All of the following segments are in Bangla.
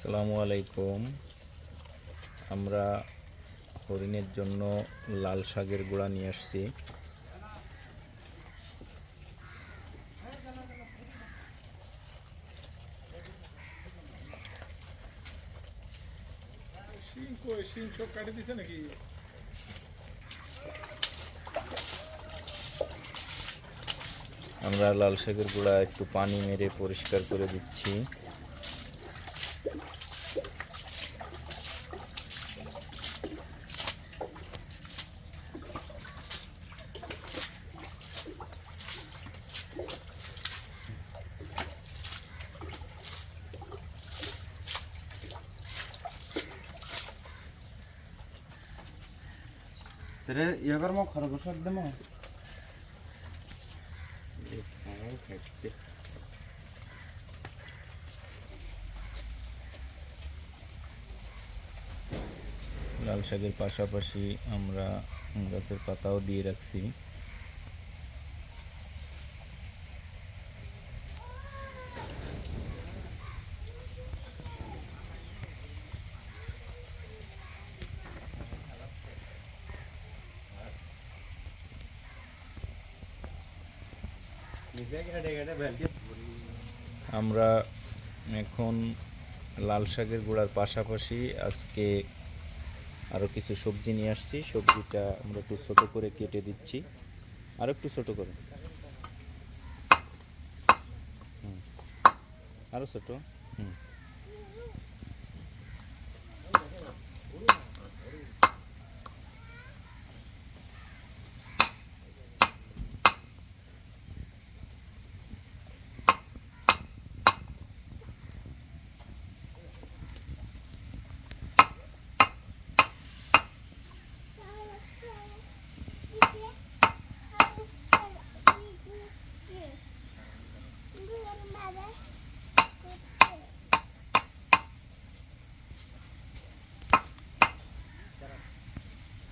আসসালামু আলাইকুম। আমরা হরিণের জন্য লাল শাকের গুঁড়া নিয়ে আসছি। আমরা লাল শাকের গুঁড়া একটু পানি মেরে পরিষ্কার করে দিচ্ছি। तेरे यागर मो खरगोश एकदम লাল শাকের পাশাপাশি আমরা গাছের পাতাও দিয়ে রাখছি। আমরা এখন লাল শাকের গুঁড়ার পাশাপাশি আজকে আরও কিছু সবজি নিয়ে আসছি। সবজিটা আমরা একটু ছোটো করে কেটে দিচ্ছি, আর একটু ছোটো করে, আরও ছোটো।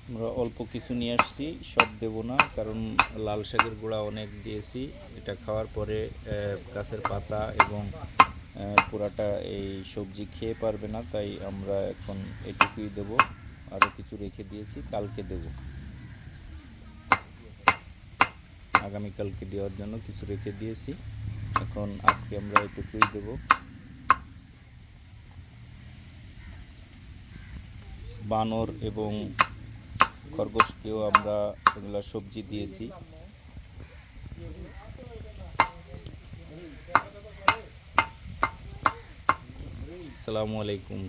আমরা অল্প কিছু নিয়ে আসছি, সব দেব না, কারণ লাল শাকের গুঁড়া অনেক দিয়েছি। এটা খাওয়ার পরে গাছের পাতা এবং পুরাটা এই সবজি খেয়ে পারবে না, তাই আমরা এখন এটুকুই দেব। আরও কিছু রেখে দিয়েছি, কালকে দেব, আগামীকালকে দেওয়ার জন্য কিছু রেখে দিয়েছি। এখন আজকে আমরা এটুকুই দেব। বানর এবং খরগোশকেও আমরা এগুলা সবজি দিয়েছি। আসসালামু আলাইকুম।